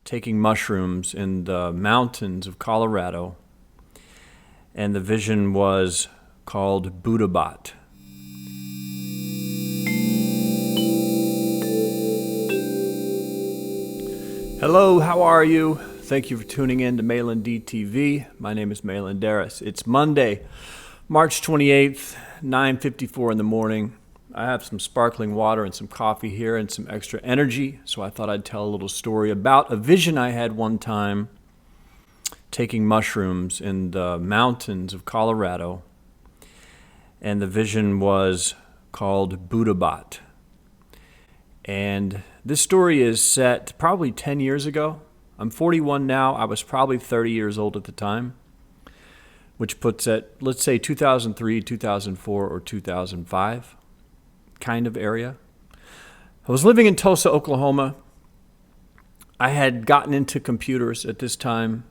taking mushrooms in the mountains of Colorado, and the vision was called BUDDHABOT. Hello, how are you? Thank you for tuning in to Malan DTV. My name is Malan Darras. It's Monday, March 28th, 9:54 in the morning. I have some sparkling water and some coffee here and some extra energy, so I thought I'd tell a little story about a vision I had one time taking mushrooms in the mountains of Colorado, and the vision was called BUDDHABOT. And this story is set probably 10 years ago. I'm 41 now. I was probably 30 years old at the time, which puts at, let's say, 2003, 2004, or 2005 kind of area. I was living in Tulsa, Oklahoma. I had gotten into computers at this time.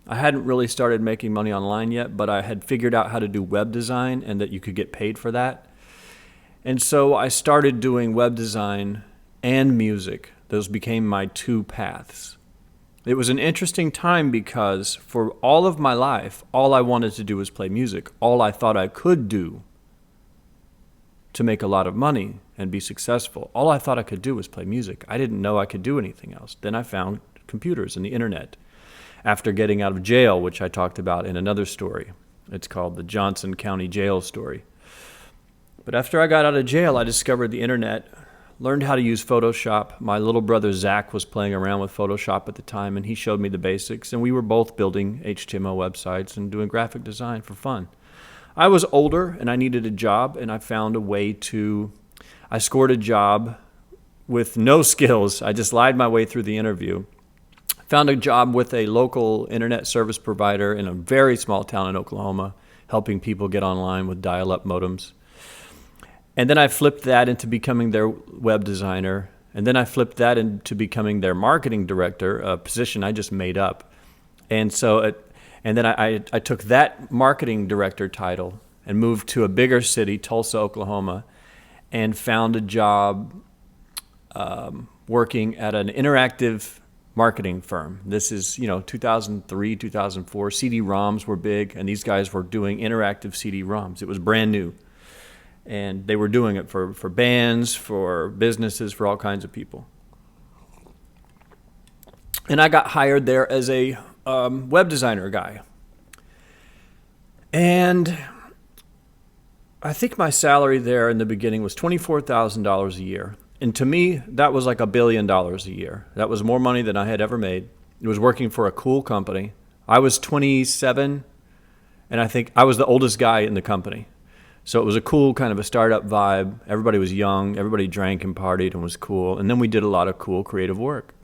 I hadn't really started making money online yet, but I had figured out how to do web design and that you could get paid for that. And so I started doing web design and music. Those became my two paths. It was an interesting time because for all of my life, all I wanted to do was play music. All I thought I could do to make a lot of money and be successful, all I thought I could do was play music. I didn't know I could do anything else. Then I found computers and the internet after getting out of jail, which I talked about in another story. It's called the Johnson County Jail story. But after I got out of jail, I discovered the internet, learned how to use Photoshop. My little brother Zach was playing around with Photoshop at the time, and he showed me the basics, and we were both building HTML websites and doing graphic design for fun. I was older, and I needed a job, and I found a way I scored a job with no skills. I just lied my way through the interview. Found a job with a local internet service provider in a very small town in Oklahoma, helping people get online with dial-up modems. And then I flipped that into becoming their web designer. And then I flipped that into becoming their marketing director, a position I just made up. And then I took that marketing director title and moved to a bigger city, Tulsa, Oklahoma, and found a job working at an interactive marketing firm. This is, 2003, 2004. CD-ROMs were big, and these guys were doing interactive CD-ROMs. It was brand new. And they were doing it for bands, for businesses, for all kinds of people. And I got hired there as a web designer guy. And I think my salary there in the beginning was $24,000 a year. And to me, that was like $1 billion a year. That was more money than I had ever made. It was working for a cool company. I was 27, and I think I was the oldest guy in the company. So it was a cool kind of a startup vibe. Everybody was young. Everybody drank and partied and was cool. And then we did a lot of cool creative work.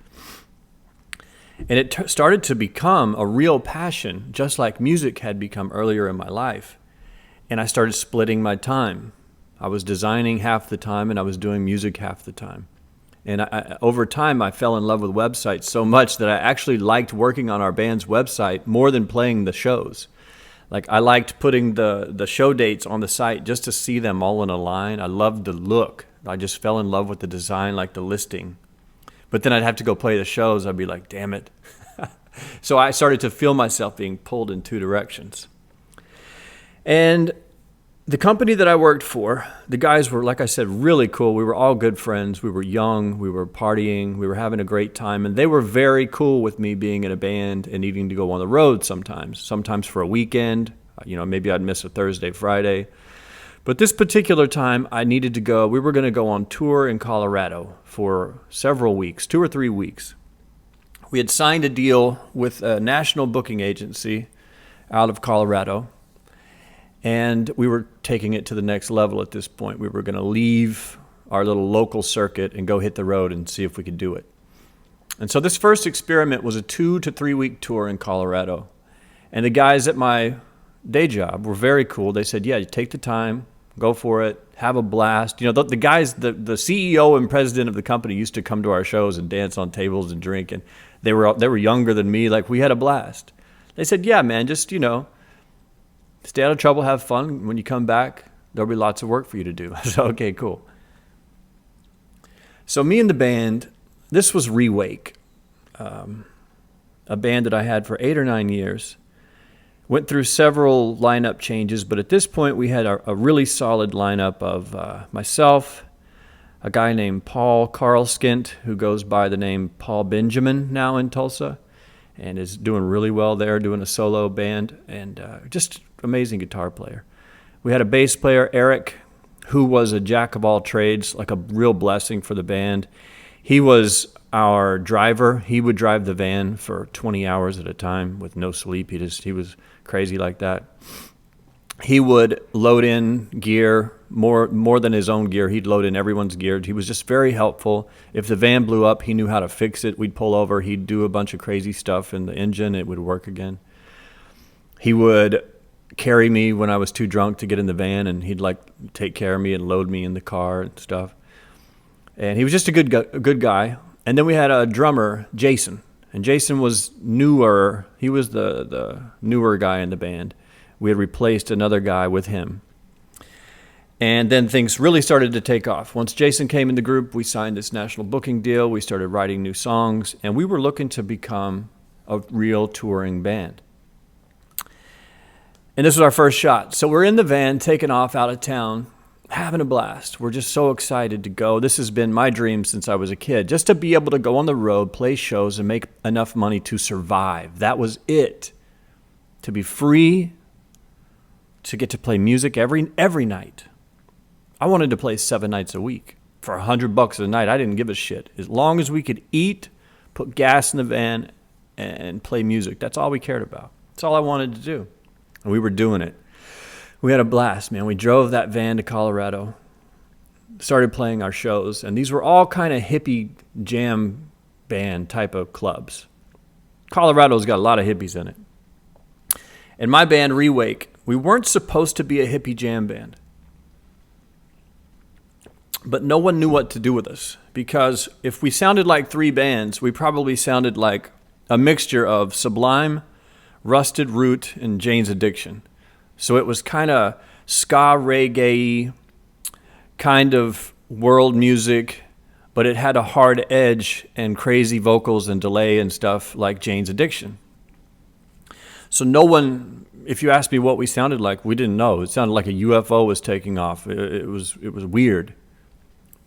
And it started to become a real passion, just like music had become earlier in my life. And I started splitting my time. I was designing half the time and I was doing music half the time. And over time, I fell in love with websites so much that I actually liked working on our band's website more than playing the shows. Like, I liked putting the show dates on the site just to see them all in a line. I loved the look. I just fell in love with the design, like the listing. But then I'd have to go play the shows. I'd be like, damn it. So I started to feel myself being pulled in two directions. And the company that I worked for, the guys were, like I said, really cool. We were all good friends. We were young. We were partying. We were having a great time. And they were very cool with me being in a band and needing to go on the road sometimes for a weekend. Maybe I'd miss a Thursday, Friday. But this particular time, I needed to go. We were going to go on tour in Colorado for several weeks, 2 or 3 weeks. We had signed a deal with a national booking agency out of Colorado. And we were taking it to the next level at this point. We were going to leave our little local circuit and go hit the road and see if we could do it. And so this first experiment was a 2 to 3 week tour in Colorado. And the guys at my day job were very cool. They said, yeah, you take the time, go for it, have a blast. The guys, the CEO and president of the company used to come to our shows and dance on tables and drink. And they were younger than me. Like, we had a blast. They said, yeah, man, just, stay out of trouble, have fun. When you come back, there'll be lots of work for you to do. I said, okay, cool. So me and the band, this was Rewake. a band that I had for 8 or 9 years. Went through several lineup changes, but at this point we had a really solid lineup of myself, a guy named Paul Carlskint, who goes by the name Paul Benjamin now in Tulsa, and is doing really well there, doing a solo band, and just amazing guitar player. We had a bass player, Eric, who was a jack of all trades, like a real blessing for the band. He was our driver. He would drive the van for 20 hours at a time with no sleep. He was crazy like that. He would load in gear, more than his own gear. He'd load in everyone's gear. He was just very helpful. If the van blew up, he knew how to fix it. We'd pull over. He'd do a bunch of crazy stuff in the engine. It would work again. He would carry me when I was too drunk to get in the van, and he'd like take care of me and load me in the car and stuff. And he was just a good guy. And then we had a drummer, Jason. And Jason was newer. He was the newer guy in the band. We had replaced another guy with him. And then things really started to take off. Once Jason came in the group, we signed this national booking deal. We started writing new songs, and we were looking to become a real touring band. And this was our first shot. So we're in the van, taking off out of town, having a blast. We're just so excited to go. This has been my dream since I was a kid, just to be able to go on the road, play shows, and make enough money to survive. That was it. To be free, to get to play music every night. I wanted to play 7 nights a week for $100 a night. I didn't give a shit. As long as we could eat, put gas in the van, and play music. That's all we cared about. That's all I wanted to do. And we were doing it. We had a blast, man. We drove that van to Colorado, started playing our shows, and these were all kind of hippie jam band type of clubs. Colorado's got a lot of hippies in it. And my band, Rewake, we weren't supposed to be a hippie jam band. But no one knew what to do with us, because if we sounded like 3 bands, we probably sounded like a mixture of Sublime, Rusted Root, and Jane's Addiction. So it was kind of ska reggae, kind of world music, but it had a hard edge and crazy vocals and delay and stuff like Jane's Addiction. So no one, if you asked me what we sounded like, we didn't know. It sounded like a UFO was taking off. It was weird.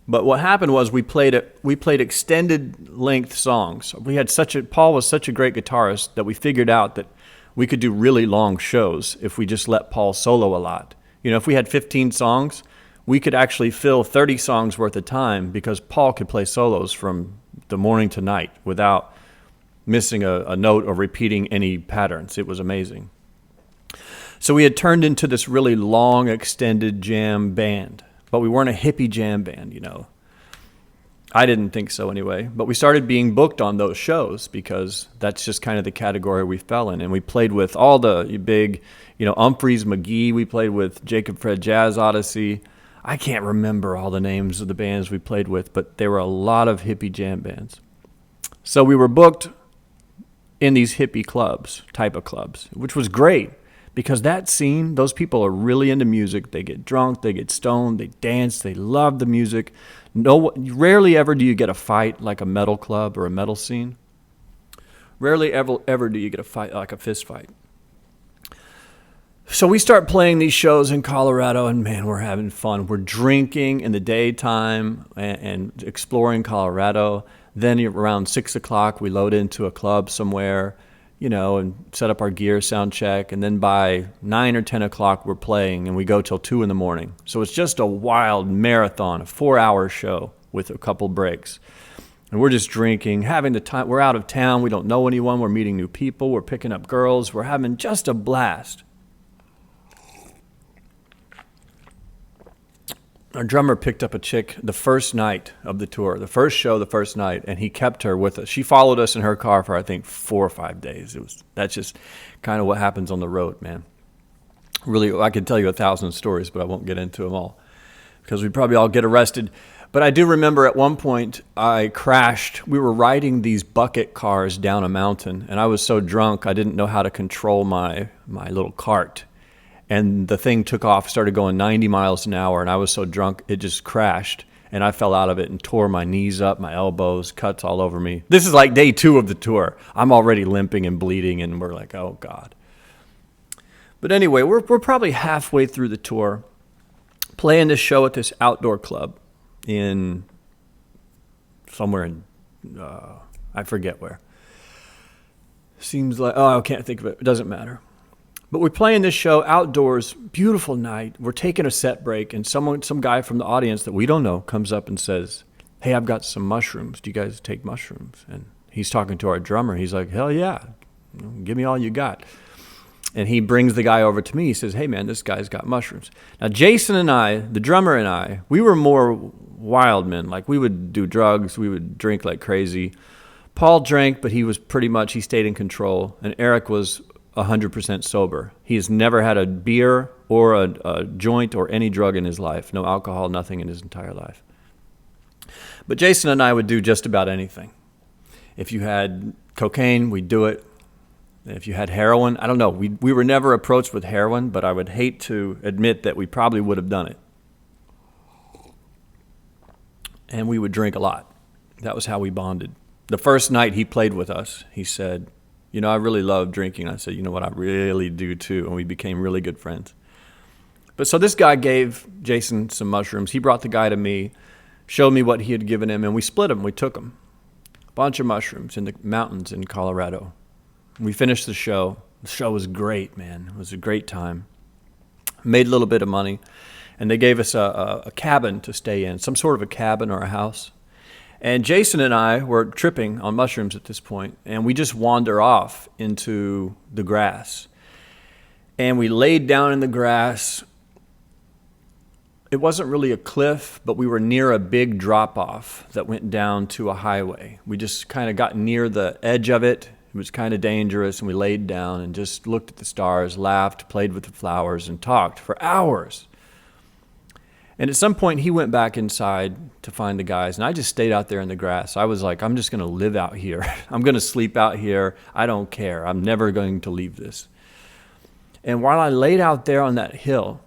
But what happened was we played extended length songs. Paul was such a great guitarist that we figured out that we could do really long shows if we just let Paul solo a lot. You know, if we had 15 songs, we could actually fill 30 songs worth of time because Paul could play solos from the morning to night without missing a note or repeating any patterns. It was amazing. So we had turned into this really long, extended jam band, but we weren't a hippie jam band, you know. I didn't think so anyway, but we started being booked on those shows because that's just kind of the category we fell in. And we played with all the big, you know, Humphreys McGee. We played with Jacob Fred Jazz Odyssey. I can't remember all the names of the bands we played with, but there were a lot of hippie jam bands. So we were booked in these hippie clubs, type of clubs, which was great because that scene, those people are really into music. They get drunk, they get stoned, they dance, they love the music. Rarely ever do you get a fight like a metal club or a metal scene. Rarely ever do you get a fight like a fist fight. So we start playing these shows in Colorado, and man, we're having fun. We're drinking in the daytime and exploring Colorado. Then around 6 o'clock, we load into a club somewhere, you know, and set up our gear, sound check. And then by 9 or 10 o'clock, we're playing, and we go till 2 in the morning. So it's just a wild marathon, a 4-hour show with a couple breaks. And we're just drinking, having the time. We're out of town. We don't know anyone. We're meeting new people. We're picking up girls. We're having just a blast. Our drummer picked up a chick the first night of the tour, the first show, the first night, and he kept her with us. She followed us in her car for, I think, 4 or 5 days. That's just kind of what happens on the road, man. Really, I could tell you 1,000 stories, but I won't get into them all because we'd probably all get arrested. But I do remember at one point I crashed. We were riding these bucket cars down a mountain, and I was so drunk I didn't know how to control my little cart. And the thing took off, started going 90 miles an hour, and I was so drunk it just crashed. And I fell out of it and tore my knees up, my elbows, cuts all over me. This is like day 2 of the tour. I'm already limping and bleeding, and we're like, oh, God. But anyway, we're probably halfway through the tour, playing this show at this outdoor club in somewhere in, I forget where. Seems like, oh, I can't think of it. It doesn't matter. But we're playing this show outdoors, beautiful night. We're taking a set break, and some guy from the audience that we don't know comes up and says, hey, I've got some mushrooms. Do you guys take mushrooms? And he's talking to our drummer. He's like, hell yeah, give me all you got. And he brings the guy over to me. He says, hey, man, this guy's got mushrooms. Now, Jason and I, the drummer and I, we were more wild men. Like, we would do drugs. We would drink like crazy. Paul drank, but he stayed in control. And Eric was 100% sober. He has never had a beer or a joint or any drug in his life. No alcohol, nothing in his entire life. But Jason and I would do just about anything. If you had cocaine, we'd do it. If you had heroin, I don't know. We were never approached with heroin, but I would hate to admit that we probably would have done it. And we would drink a lot. That was how we bonded. The first night he played with us, he said, you know, I really love drinking. I said, you know what, I really do too. And we became really good friends. But so this guy gave Jason some mushrooms. He brought the guy to me, showed me what he had given him, and we split them. We took them. A bunch of mushrooms in the mountains in Colorado. We finished the show. The show was great, man. It was a great time. Made a little bit of money. And they gave us a cabin to stay in, some sort of a cabin or a house. And Jason and I were tripping on mushrooms at this point, and we just wander off into the grass. And we laid down in the grass. It wasn't really a cliff, but we were near a big drop-off that went down to a highway. We just kind of got near the edge of it. It was kind of dangerous, and we laid down and just looked at the stars, laughed, played with the flowers, and talked for hours. And at some point, he went back inside to find the guys, and I just stayed out there in the grass. I was like, I'm just going to live out here. I'm going to sleep out here. I don't care. I'm never going to leave this. And while I laid out there on that hill,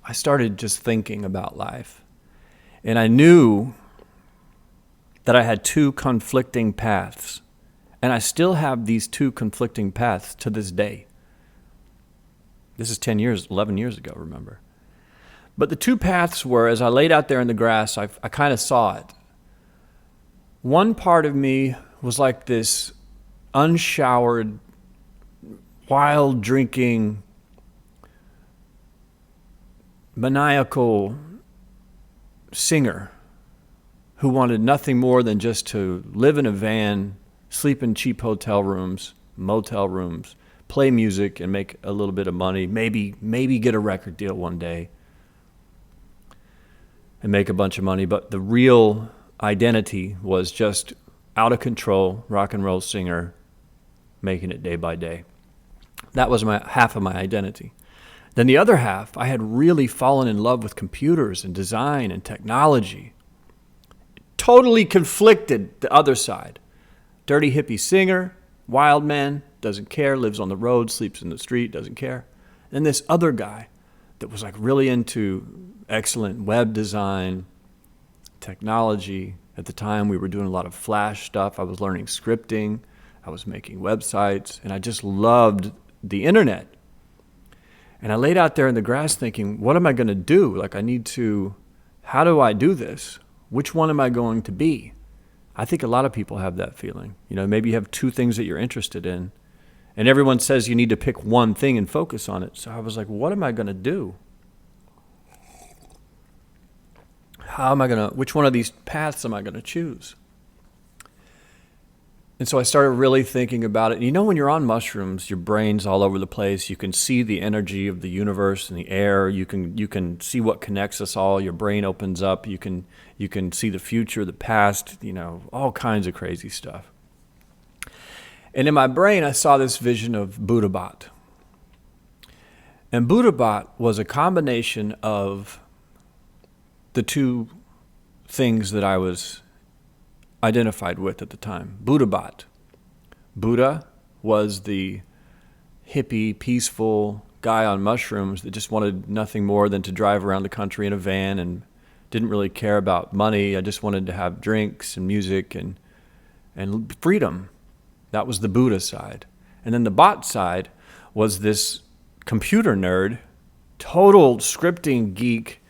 I started just thinking about life. And I knew that I had 2 conflicting paths. And I still have these 2 conflicting paths to this day. This is 11 years ago, remember? But the 2 paths were, as I laid out there in the grass, I kind of saw it. One part of me was like this unshowered, wild drinking, maniacal singer who wanted nothing more than just to live in a van, sleep in cheap hotel rooms, motel rooms, play music and make a little bit of money, maybe get a record deal one day and make a bunch of money. But the real identity was just out of control, rock and roll singer, making it day by day. That was half of my identity. Then the other half, I had really fallen in love with computers and design and technology. Totally conflicted the other side. Dirty hippie singer, wild man, doesn't care, lives on the road, sleeps in the street, doesn't care. And this other guy that was like really into excellent web design, technology. At the time, we were doing a lot of Flash stuff. I was learning scripting. I was making websites, and I just loved the internet. And I laid out there in the grass thinking, what am I going to do? Like, how do I do this? Which one am I going to be? I think a lot of people have that feeling. You know, maybe you have 2 things that you're interested in, and everyone says you need to pick one thing and focus on it. So I was like, what am I going to do? Which one of these paths am I going to choose? And so I started really thinking about it. And you know, when you're on mushrooms, your brain's all over the place. You can see the energy of the universe and the air. You can see what connects us all. Your brain opens up. You can see the future, the past, you know, all kinds of crazy stuff. And in my brain, I saw this vision of BUDDHABOT. And BUDDHABOT was a combination of the 2 things that I was identified with at the time. BUDDHABOT. Buddha was the hippie, peaceful guy on mushrooms that just wanted nothing more than to drive around the country in a van and Didn't really care about money. I just wanted to have drinks and music and freedom. That was the Buddha side. And then the bot side was this computer nerd, total scripting geek,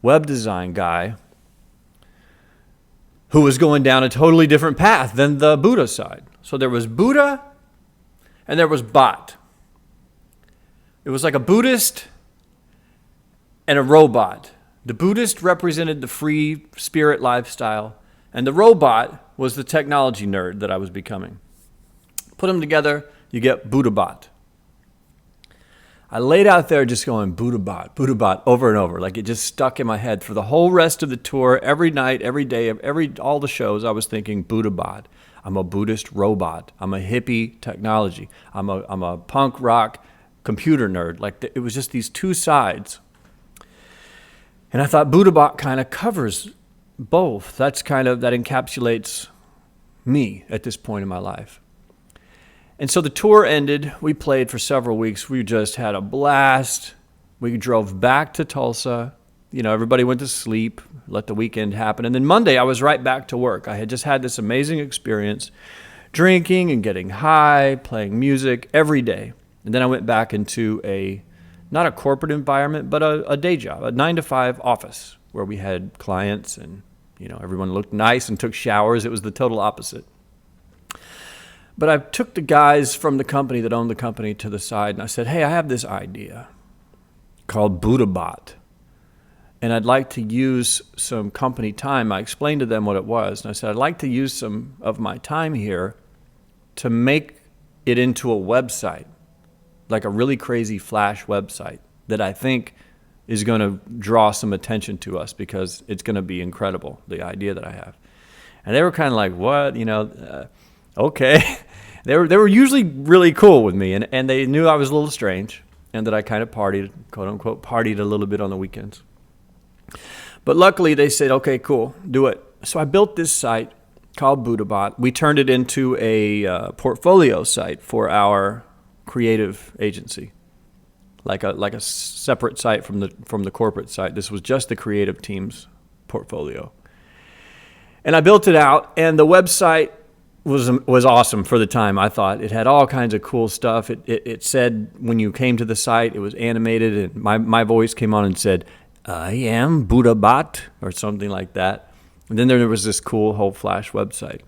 web design guy who was going down a totally different path than the Buddha side. So there was Buddha and there was bot. It was like a Buddhist and a robot. The Buddhist represented the free spirit lifestyle, and the robot was the technology nerd that I was becoming. Put them together, you get BUDDHABOT. I laid out there just going BUDDHABOT over and over. Like it just stuck in my head for the whole rest of the tour. Every night, every day, all the shows, I was thinking BUDDHABOT. I'm a Buddhist robot. I'm a hippie technology. I'm a punk rock computer nerd. Like it was just these two sides. And I thought BUDDHABOT kind of covers both. That encapsulates me at this point in my life. And so the tour ended. We played for several weeks. We just had a blast. We drove back to Tulsa. Everybody went to sleep, let the weekend happen. And then Monday, I was right back to work. I had just had this amazing experience, drinking and getting high, playing music every day. And then I went back into not a corporate environment, but a day job, a 9-to-5 office where we had clients and, everyone looked nice and took showers. It was the total opposite. But I took the guys from the company that owned the company to the side and I said, hey, I have this idea called BUDDHABOT. And I'd like to use some company time. I explained to them what it was. And I said, I'd like to use some of my time here to make it into a website, like a really crazy flash website that I think is going to draw some attention to us because it's going to be incredible, the idea that I have. And they were kind of like, what? Okay. They were usually really cool with me, and they knew I was a little strange and that I kind of partied, quote unquote, partied a little bit on the weekends. But luckily they said, okay, cool, do it. So I built this site called BUDDHABOT. We turned it into a portfolio site for our creative agency, like a separate site from the corporate site. This was just the creative team's portfolio. And I built it out, and the website was awesome for the time, I thought. It had all kinds of cool stuff. It said when you came to the site, it was animated, and my voice came on and said, I am BUDDHABOT, or something like that. And then there was this cool whole Flash website.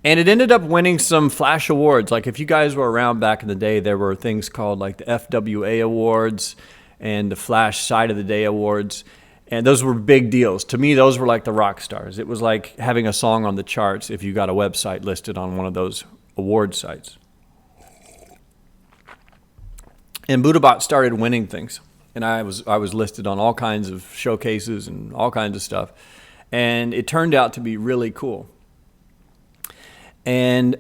And it ended up winning some Flash awards. Like if you guys were around back in the day, there were things called like the FWA awards and the Flash Side of the Day awards. And those were big deals. To me, those were like the rock stars. It was like having a song on the charts if you got a website listed on one of those award sites. And BUDDHABOT started winning things. And I was listed on all kinds of showcases and all kinds of stuff. And it turned out to be really cool. And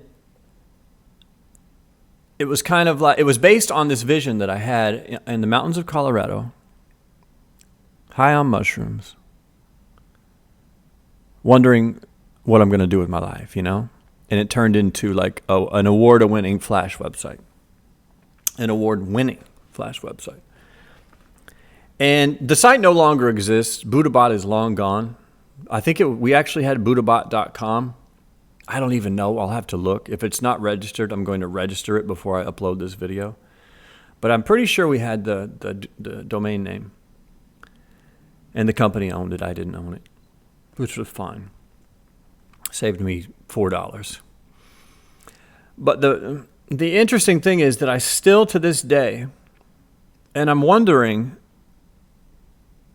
it was kind of like, it was based on this vision that I had in the mountains of Colorado, high on mushrooms, wondering what I'm going to do with my life, And it turned into like an award-winning Flash website. An award-winning Flash website. And the site no longer exists. BUDDHABOT is long gone. I think we actually had BUDDHABOT.com. I don't even know. I'll have to look. If it's not registered, I'm going to register it before I upload this video. But I'm pretty sure we had the domain name. And the company owned it. I didn't own it, which was fine. Saved me $4. But the interesting thing is that I still, to this day, and I'm wondering,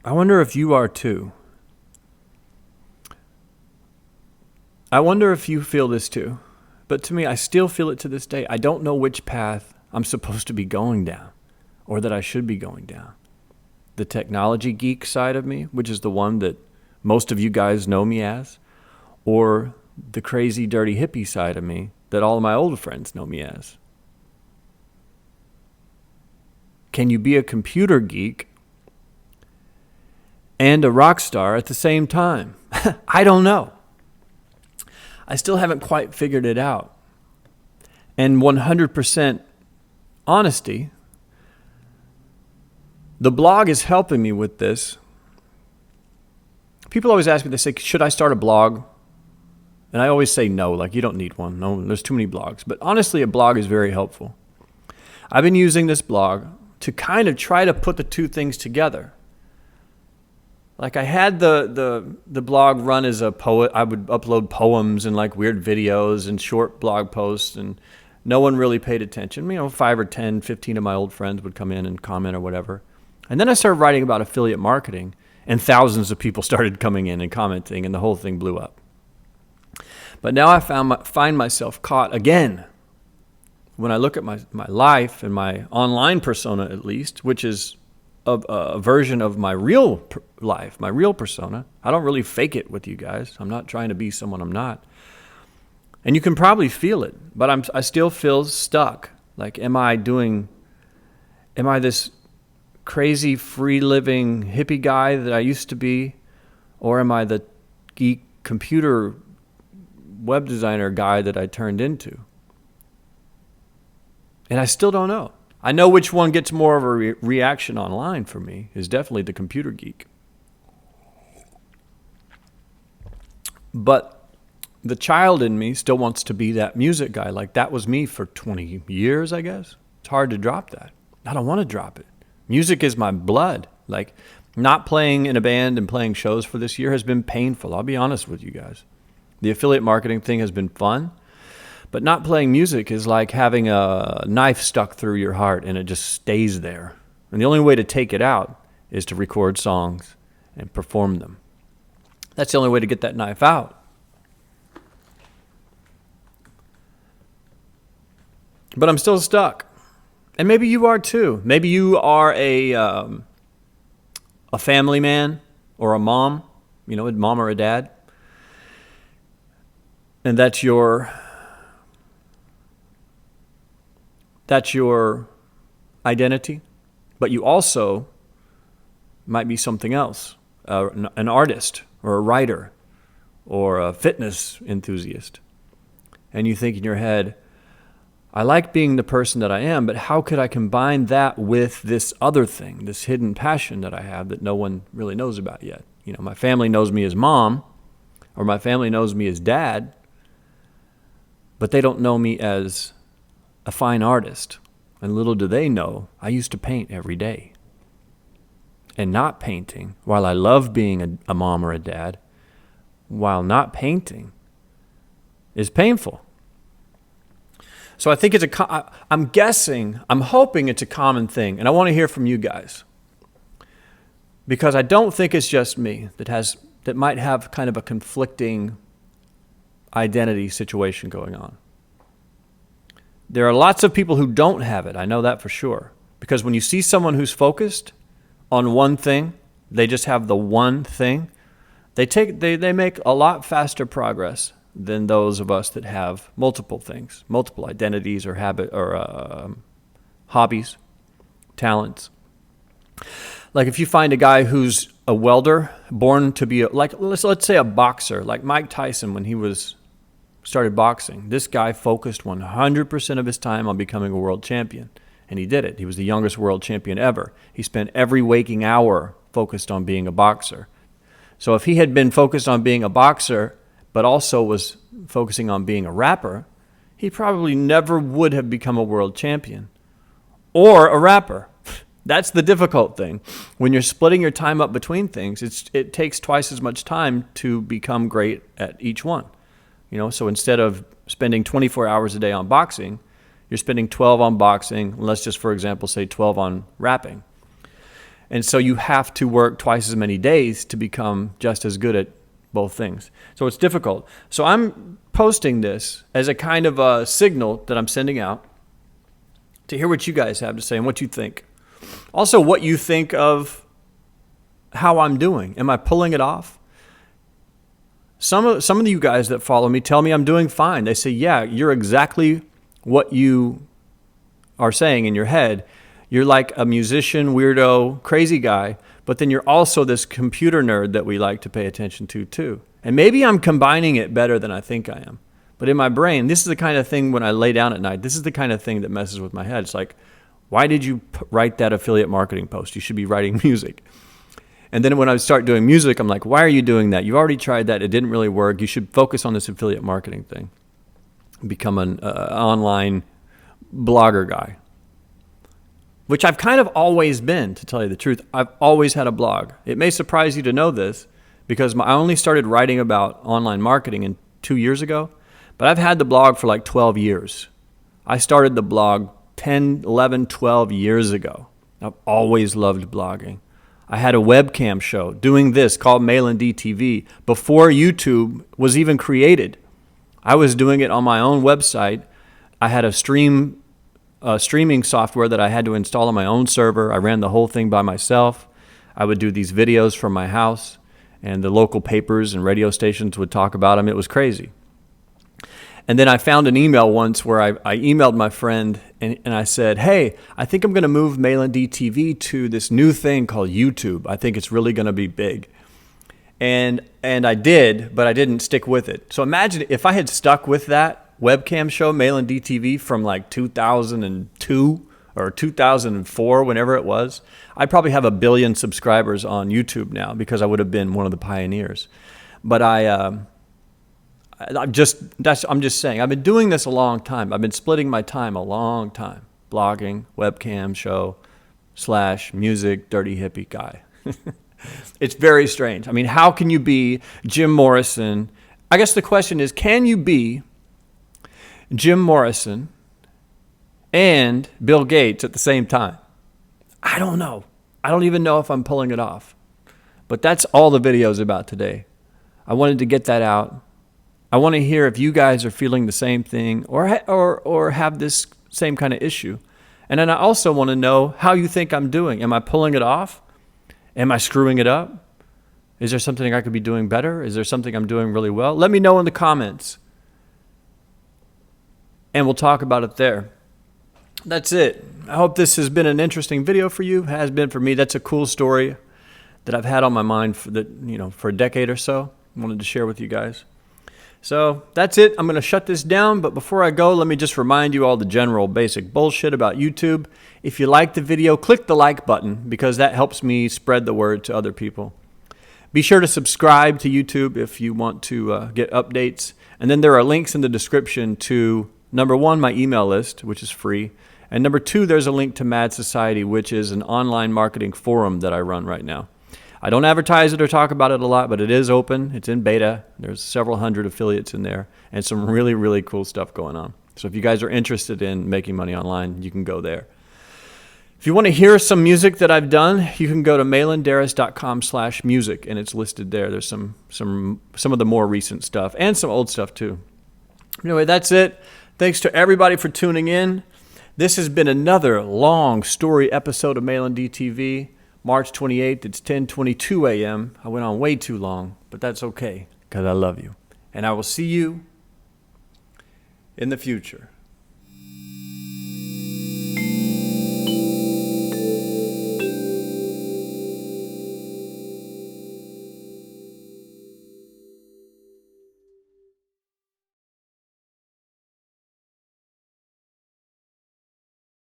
I wonder if you are too. I wonder if you feel this too. But to me, I still feel it to this day. I don't know which path I'm supposed to be going down or that I should be going down. The technology geek side of me, which is the one that most of you guys know me as, or the crazy, dirty hippie side of me that all of my old friends know me as. Can you be a computer geek and a rock star at the same time? I don't know. I still haven't quite figured it out. And 100% honesty, the blog is helping me with this. People always ask me, they say, should I start a blog? And I always say no, like you don't need one. No, there's too many blogs. But honestly, a blog is very helpful. I've been using this blog to kind of try to put the two things together. Like I had the blog run as a poet. I would upload poems and like weird videos and short blog posts, and no one really paid attention. 5 or 10, 15 of my old friends would come in and comment or whatever. And then I started writing about affiliate marketing, and thousands of people started coming in and commenting, and the whole thing blew up. But now I find myself caught again when I look at my life and my online persona, at least, which is a version of my real life, my real persona. I don't really fake it with you guys. I'm not trying to be someone I'm not. And you can probably feel it, but I still feel stuck. Like, am I this crazy free-living hippie guy that I used to be? Or am I the geek computer web designer guy that I turned into? And I still don't know. I know which one gets more of a reaction online for me is definitely the computer geek. But the child in me still wants to be that music guy. Like that was me for 20 years, I guess. It's hard to drop that. I don't want to drop it. Music is my blood. Like not playing in a band and playing shows for this year has been painful. I'll be honest with you guys. The affiliate marketing thing has been fun. But not playing music is like having a knife stuck through your heart and it just stays there. And the only way to take it out is to record songs and perform them. That's the only way to get that knife out. But I'm still stuck. And maybe you are too. Maybe you are a family man or a mom, a mom or a dad. And that's your identity, but you also might be something else, an artist or a writer or a fitness enthusiast. And you think in your head, I like being the person that I am, but how could I combine that with this other thing, this hidden passion that I have that no one really knows about yet? My family knows me as mom, or my family knows me as dad, but they don't know me as a fine artist. And little do they know, I used to paint every day. And not painting, while I love being a mom or a dad, while not painting, is painful. So I think I'm hoping it's a common thing. And I want to hear from you guys. Because I don't think it's just me that might have kind of a conflicting identity situation going on. There are lots of people who don't have it. I know that for sure. Because when you see someone who's focused on one thing, they just have the one thing, they make a lot faster progress than those of us that have multiple things, multiple identities or hobbies, talents. Like if you find a guy who's a welder, born to be let's say a boxer, like Mike Tyson when he started boxing. This guy focused 100% of his time on becoming a world champion. And he did it. He was the youngest world champion ever. He spent every waking hour focused on being a boxer. So if he had been focused on being a boxer, but also was focusing on being a rapper, he probably never would have become a world champion or a rapper. That's the difficult thing. When you're splitting your time up between things, it takes twice as much time to become great at each one. So instead of spending 24 hours a day on boxing, you're spending 12 on boxing, let's just, for example, say 12 on rapping. And so you have to work twice as many days to become just as good at both things. So it's difficult. So I'm posting this as a kind of a signal that I'm sending out to hear what you guys have to say and what you think. Also, what you think of how I'm doing. Am I pulling it off? Some of you guys that follow me tell me I'm doing fine. They say, yeah, you're exactly what you are saying in your head. You're like a musician, weirdo, crazy guy, but then you're also this computer nerd that we like to pay attention to too. And maybe I'm combining it better than I think I am. But in my brain, this is the kind of thing when I lay down at night, this is the kind of thing that messes with my head. It's like, why did you write that affiliate marketing post? You should be writing music. And then when I start doing music, I'm like, why are you doing that? You already tried that. It didn't really work. You should focus on this affiliate marketing thing. Become an online blogger guy, which I've kind of always been, to tell you the truth. I've always had a blog. It may surprise you to know this because I only started writing about online marketing 2 years ago, but I've had the blog for like 12 years. I started the blog 10, 11, 12 years ago. I've always loved blogging. I had a webcam show doing this called Malan DTV before YouTube was even created. I was doing it on my own website. I had a streaming software that I had to install on my own server. I ran the whole thing by myself. I would do these videos from my house, and the local papers and radio stations would talk about them. It was crazy. And then I found an email once where I emailed my friend and I said, hey, I think I'm going to move Malan DTV to this new thing called YouTube. I think it's really going to be big. And I did, but I didn't stick with it. So imagine if I had stuck with that webcam show, Malan DTV, from like 2002 or 2004, whenever it was, I'd probably have 1 billion subscribers on YouTube now because I would have been one of the pioneers. But I'm just saying, I've been doing this a long time. I've been splitting my time a long time. Blogging, webcam show, / music, dirty hippie guy. It's very strange. I mean, how can you be Jim Morrison? I guess the question is, can you be Jim Morrison and Bill Gates at the same time? I don't know. I don't even know if I'm pulling it off. But that's all the video's about today. I wanted to get that out. I want to hear if you guys are feeling the same thing or have this same kind of issue. And then I also want to know how you think I'm doing. Am I pulling it off? Am I screwing it up? Is there something I could be doing better? Is there something I'm doing really well? Let me know in the comments. And we'll talk about it there. That's it. I hope this has been an interesting video for you. It has been for me. That's a cool story that I've had on my mind for a decade or so. I wanted to share with you guys. So that's it. I'm going to shut this down. But before I go, let me just remind you all the general basic bullshit about YouTube. If you like the video, click the like button because that helps me spread the word to other people. Be sure to subscribe to YouTube if you want to get updates. And then there are links in the description to, number 1, my email list, which is free. And number 2, there's a link to Mad Society, which is an online marketing forum that I run right now. I don't advertise it or talk about it a lot, but it is open. It's in beta. There's several hundred affiliates in there and some really, really cool stuff going on. So if you guys are interested in making money online, you can go there. If you want to hear some music that I've done, you can go to malandarras.com/music, and it's listed there. There's some of the more recent stuff and some old stuff too. Anyway, that's it. Thanks to everybody for tuning in. This has been another long story episode of Malan DTV. March 28th, it's 10:22 a.m. I went on way too long, but that's okay because I love you. And I will see you in the future.